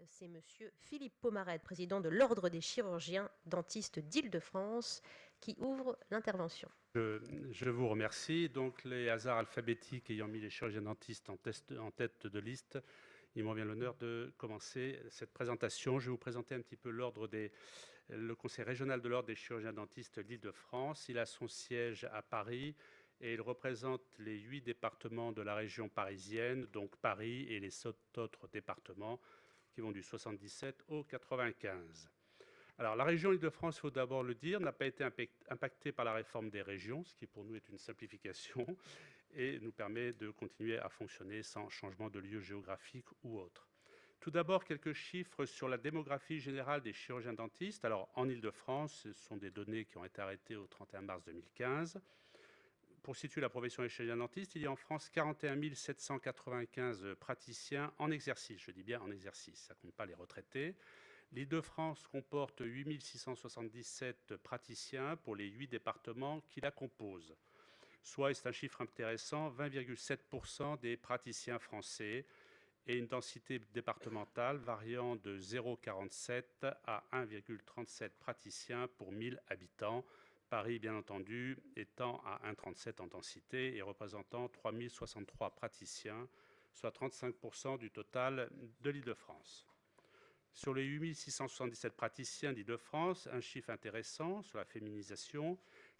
c'est monsieur Philippe Pomarez, président de l'Ordre des chirurgiens dentistes d'Île-de-France, qui ouvre l'intervention. Je vous remercie. Donc, les hasards alphabétiques ayant mis les chirurgiens dentistes en tête de liste, il me revient l'honneur de commencer cette présentation. Je vais vous présenter un petit peu le Conseil régional de l'Ordre des chirurgiens dentistes d'Île-de-France. Il a son siège à Paris et il représente les 8 départements de la région parisienne, donc Paris et les 7 autres départements qui vont du 77 au 95. Alors, la région Île-de-France, il faut d'abord le dire, n'a pas été impactée par la réforme des régions, ce qui pour nous est une simplification et nous permet de continuer à fonctionner sans changement de lieu géographique ou autre. Tout d'abord, quelques chiffres sur la démographie générale des chirurgiens dentistes. Alors, en Île-de-France, ce sont des données qui ont été arrêtées au 31 mars 2015. Pour situer la profession des chirurgiens dentistes, il y a en France 41 795 praticiens en exercice. Je dis bien en exercice, ça ne compte pas les retraités. L'Île-de-France comporte 8 677 praticiens pour les 8 départements qui la composent. Soit, et c'est un chiffre intéressant, 20,7% des praticiens français et une densité départementale variant de 0,47 à 1,37 praticiens pour 1000 habitants. Paris, bien entendu, étant à 1,37 en densité et représentant 3063 praticiens, soit 35% du total de l'Île-de-France. Sur les 8 677 praticiens d'Île-de-France, un chiffre intéressant sur la féminisation,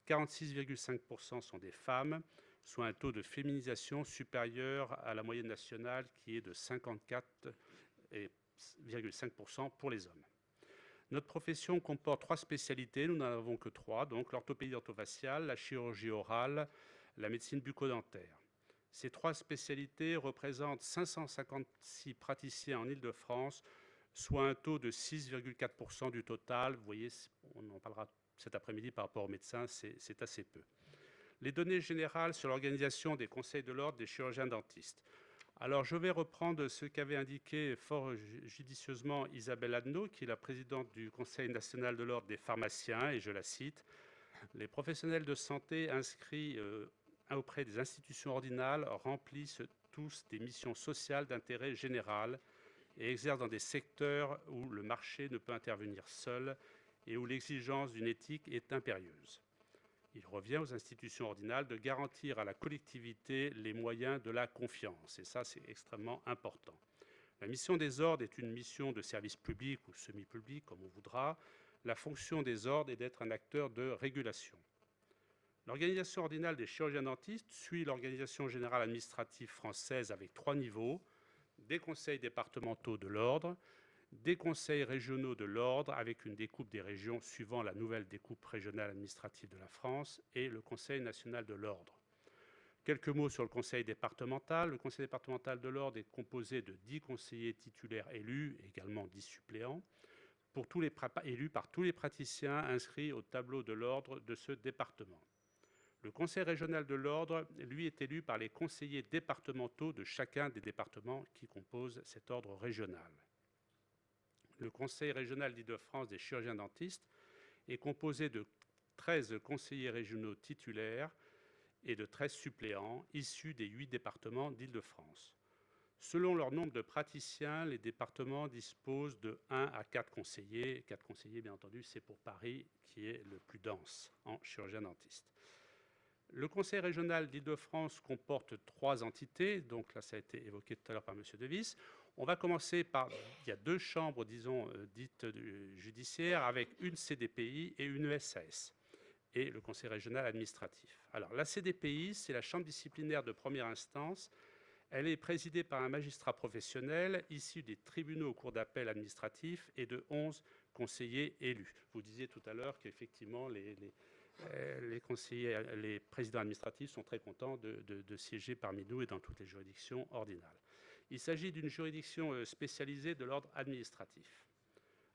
46,5% sont des femmes, soit un taux de féminisation supérieur à la moyenne nationale qui est de 54,5% pour les hommes. Notre profession comporte 3 spécialités, nous n'en avons que 3, donc l'orthopédie orthofaciale, la chirurgie orale, la médecine bucco-dentaire. Ces 3 spécialités représentent 556 praticiens en Île-de-France, soit un taux de 6,4% du total. Vous voyez, on en parlera cet après-midi par rapport aux médecins, c'est assez peu. Les données générales sur l'organisation des conseils de l'ordre des chirurgiens dentistes. Alors, je vais reprendre ce qu'avait indiqué fort judicieusement Isabelle Adno, qui est la présidente du Conseil national de l'ordre des pharmaciens, et je la cite, « Les professionnels de santé inscrits auprès des institutions ordinales remplissent tous des missions sociales d'intérêt général et exercent dans des secteurs où le marché ne peut intervenir seul et où l'exigence d'une éthique est impérieuse. Il revient aux institutions ordinales de garantir à la collectivité les moyens de la confiance. » Et ça, c'est extrêmement important. La mission des ordres est une mission de service public ou semi-public, comme on voudra. La fonction des ordres est d'être un acteur de régulation. L'organisation ordinale des chirurgiens dentistes suit l'organisation générale administrative française avec 3 niveaux, des conseils départementaux de l'ordre, des conseils régionaux de l'ordre avec une découpe des régions suivant la nouvelle découpe régionale administrative de la France et le Conseil national de l'ordre. Quelques mots sur le conseil départemental. Le conseil départemental de l'ordre est composé de 10 conseillers titulaires élus, également 10 suppléants, élus par tous les praticiens inscrits au tableau de l'ordre de ce département. Le conseil régional de l'ordre, lui, est élu par les conseillers départementaux de chacun des départements qui composent cet ordre régional. Le conseil régional d'Île-de-France des chirurgiens dentistes est composé de 13 conseillers régionaux titulaires et de 13 suppléants issus des 8 départements d'Île-de-France. Selon leur nombre de praticiens, les départements disposent de 1 à 4 conseillers. 4 conseillers, bien entendu, c'est pour Paris qui est le plus dense en chirurgiens dentistes. Le conseil régional d'Île-de-France comporte 3 entités, donc là ça a été évoqué tout à l'heure par M. Devis. On va commencer par, il y a 2 chambres, disons, dites judiciaires, avec une CDPI et une SAS, et le conseil régional administratif. Alors la CDPI, c'est la chambre disciplinaire de première instance. Elle est présidée par un magistrat professionnel issu des tribunaux aux cours d'appel administratifs et de 11 conseillers élus. Vous disiez tout à l'heure qu'effectivement les présidents administratifs sont très contents de siéger parmi nous et dans toutes les juridictions ordinales. Il s'agit d'une juridiction spécialisée de l'ordre administratif.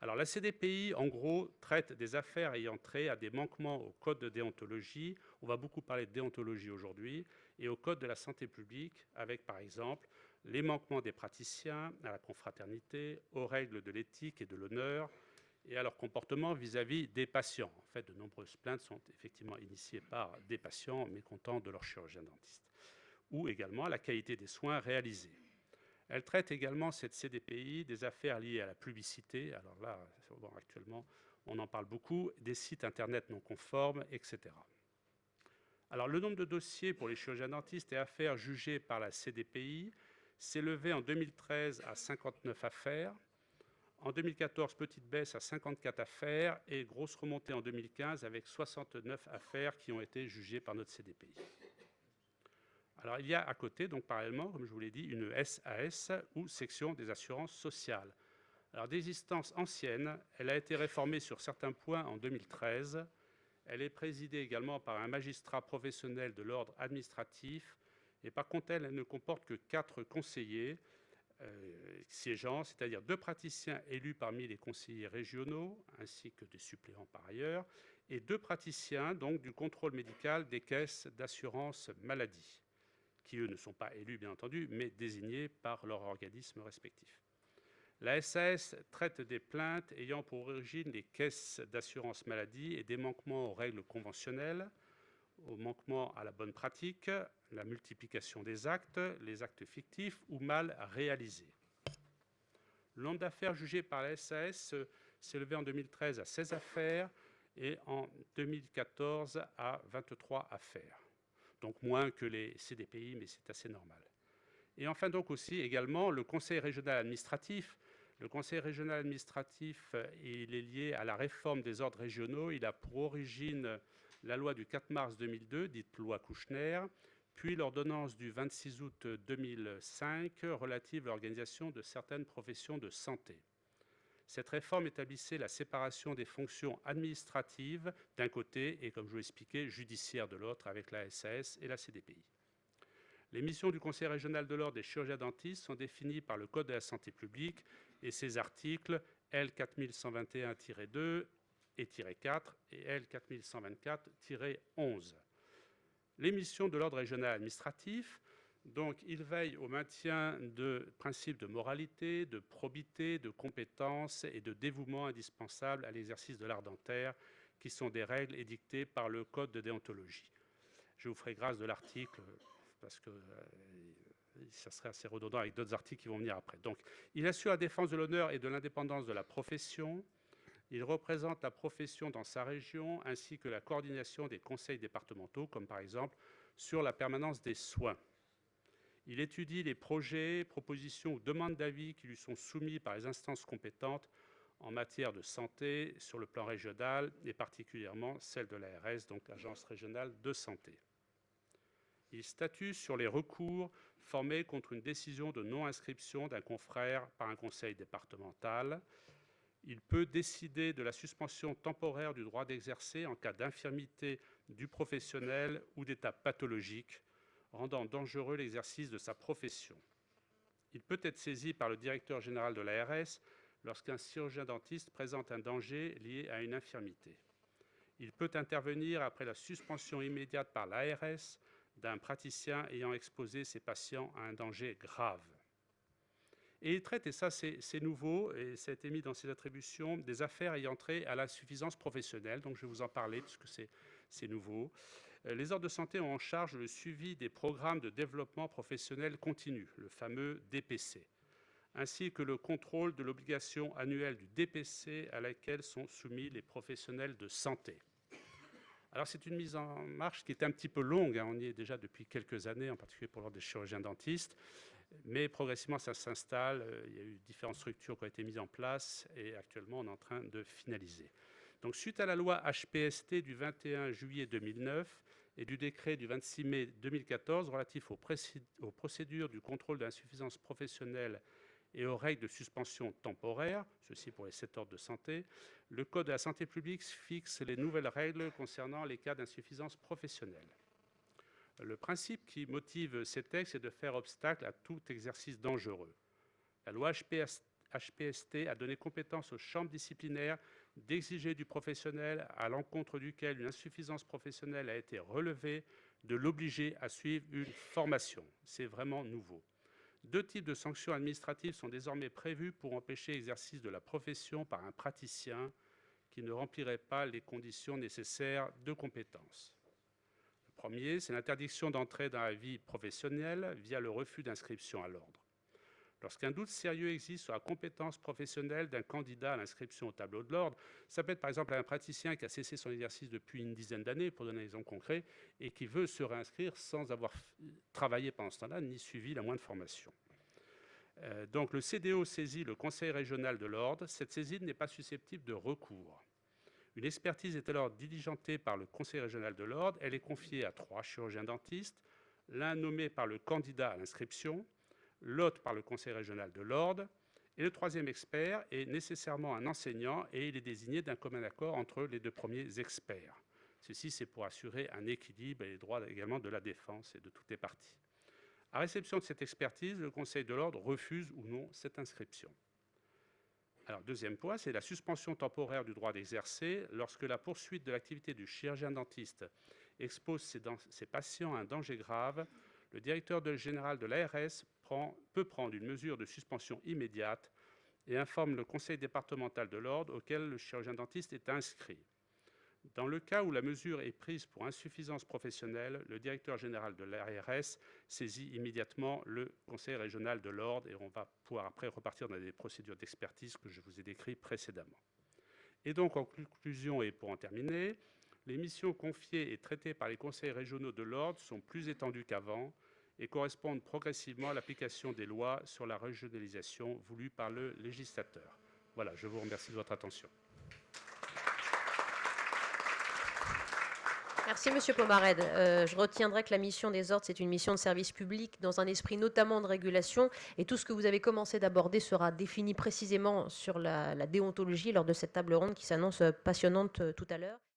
Alors la CDPI, en gros, traite des affaires ayant trait à des manquements au code de déontologie. On va beaucoup parler de déontologie aujourd'hui, et au code de la santé publique, avec par exemple les manquements des praticiens à la confraternité, aux règles de l'éthique et de l'honneur, et à leur comportement vis-à-vis des patients. En fait, de nombreuses plaintes sont effectivement initiées par des patients mécontents de leur chirurgien dentiste, ou également à la qualité des soins réalisés. Elle traite également, cette CDPI, des affaires liées à la publicité. Alors là, bon, actuellement, on en parle beaucoup, des sites internet non conformes, etc. Alors, le nombre de dossiers pour les chirurgiens dentistes et affaires jugées par la CDPI s'est élevé en 2013 à 59 affaires. En 2014, petite baisse à 54 affaires et grosse remontée en 2015 avec 69 affaires qui ont été jugées par notre CDPI. Alors, il y a à côté, donc parallèlement, comme je vous l'ai dit, une SAS ou section des assurances sociales. Alors, d'existence ancienne, elle a été réformée sur certains points en 2013. Elle est présidée également par un magistrat professionnel de l'ordre administratif. Et par contre, elle ne comporte que 4 conseillers siégeants, c'est-à-dire 2 praticiens élus parmi les conseillers régionaux, ainsi que des suppléants par ailleurs, et 2 praticiens donc, du contrôle médical des caisses d'assurance maladie, qui eux ne sont pas élus bien entendu, mais désignés par leur organisme respectif. La SAS traite des plaintes ayant pour origine les caisses d'assurance maladie et des manquements aux règles conventionnelles, aux manquements à la bonne pratique, la multiplication des actes, les actes fictifs ou mal réalisés. Le nombre d'affaires jugées par la SAS s'est élevé en 2013 à 16 affaires et en 2014 à 23 affaires. Donc moins que les CDPI, mais c'est assez normal. Et enfin donc aussi également le Conseil régional administratif. Le Conseil régional administratif, il est lié à la réforme des ordres régionaux. Il a pour origine la loi du 4 mars 2002, dite loi Kouchner, puis l'ordonnance du 26 août 2005 relative à l'organisation de certaines professions de santé. Cette réforme établissait la séparation des fonctions administratives d'un côté et, comme je vous l'expliquais, judiciaires de l'autre avec la SAS et la CDPI. Les missions du Conseil régional de l'ordre des chirurgiens dentistes sont définies par le Code de la santé publique et ses articles L 4121-2 et -4 et L 4124-11. Les missions de l'ordre régional administratif, donc, il veille au maintien de principes de moralité, de probité, de compétence et de dévouement indispensables à l'exercice de l'art dentaire, qui sont des règles édictées par le Code de déontologie. Je vous ferai grâce de l'article, parce que ça serait assez redondant avec d'autres articles qui vont venir après. Donc, il assure la défense de l'honneur et de l'indépendance de la profession. Il représente la profession dans sa région, ainsi que la coordination des conseils départementaux, comme par exemple sur la permanence des soins. Il étudie les projets, propositions ou demandes d'avis qui lui sont soumis par les instances compétentes en matière de santé sur le plan régional et particulièrement celle de l'ARS, donc l'Agence régionale de santé. Il statue sur les recours formés contre une décision de non-inscription d'un confrère par un conseil départemental. Il peut décider de la suspension temporaire du droit d'exercer en cas d'infirmité du professionnel ou d'état pathologique rendant dangereux l'exercice de sa profession. Il peut être saisi par le directeur général de l'ARS lorsqu'un chirurgien dentiste présente un danger lié à une infirmité. Il peut intervenir après la suspension immédiate par l'ARS d'un praticien ayant exposé ses patients à un danger grave. Et il traite, et ça c'est nouveau, et ça a été mis dans ses attributions, des affaires ayant trait à l'insuffisance professionnelle. Donc je vais vous en parler puisque c'est nouveau. Les ordres de santé ont en charge le suivi des programmes de développement professionnel continu, le fameux DPC, ainsi que le contrôle de l'obligation annuelle du DPC à laquelle sont soumis les professionnels de santé. Alors c'est une mise en marche qui est un petit peu longue, on y est déjà depuis quelques années, en particulier pour l'ordre des chirurgiens dentistes, mais progressivement ça s'installe, il y a eu différentes structures qui ont été mises en place et actuellement on est en train de finaliser. Donc suite à la loi HPST du 21 juillet 2009 et du décret du 26 mai 2014 relatif aux procédures du contrôle de l'insuffisance professionnelle et aux règles de suspension temporaire, ceci pour les 7 ordres de santé, le Code de la santé publique fixe les nouvelles règles concernant les cas d'insuffisance professionnelle. Le principe qui motive ces textes est de faire obstacle à tout exercice dangereux. La loi HPST a donné compétence aux chambres disciplinaires d'exiger du professionnel à l'encontre duquel une insuffisance professionnelle a été relevée de l'obliger à suivre une formation. C'est vraiment nouveau. 2 types de sanctions administratives sont désormais prévues pour empêcher l'exercice de la profession par un praticien qui ne remplirait pas les conditions nécessaires de compétence. Le premier, c'est l'interdiction d'entrer dans la vie professionnelle via le refus d'inscription à l'ordre. Lorsqu'un doute sérieux existe sur la compétence professionnelle d'un candidat à l'inscription au tableau de l'ordre, ça peut être par exemple un praticien qui a cessé son exercice depuis une dizaine d'années, pour donner un exemple concret, et qui veut se réinscrire sans avoir travaillé pendant ce temps-là, ni suivi la moindre formation. Donc le CDO saisit le Conseil régional de l'ordre. Cette saisine n'est pas susceptible de recours. Une expertise est alors diligentée par le Conseil régional de l'ordre. Elle est confiée à 3 chirurgiens dentistes, l'un nommé par le candidat à l'inscription, l'autre par le Conseil régional de l'ordre, et le troisième expert est nécessairement un enseignant et il est désigné d'un commun accord entre les 2 premiers experts. Ceci, c'est pour assurer un équilibre et les droits également de la défense et de toutes les parties. À réception de cette expertise, le Conseil de l'ordre refuse ou non cette inscription. Alors, deuxième point, c'est la suspension temporaire du droit d'exercer. Lorsque la poursuite de l'activité du chirurgien dentiste expose ses patients à un danger grave, le directeur général de l'ARS peut prendre une mesure de suspension immédiate et informe le conseil départemental de l'ordre auquel le chirurgien dentiste est inscrit. Dans le cas où la mesure est prise pour insuffisance professionnelle, le directeur général de l'ARS saisit immédiatement le conseil régional de l'ordre et on va pouvoir après repartir dans des procédures d'expertise que je vous ai décrites précédemment. Et donc, en conclusion et pour en terminer, les missions confiées et traitées par les conseils régionaux de l'ordre sont plus étendues qu'avant et correspondent progressivement à l'application des lois sur la régionalisation voulue par le législateur. Voilà, je vous remercie de votre attention. Merci, Monsieur Pomarède. Je retiendrai que la mission des ordres, c'est une mission de service public dans un esprit notamment de régulation. Et tout ce que vous avez commencé d'aborder sera défini précisément sur la déontologie lors de cette table ronde qui s'annonce passionnante tout à l'heure.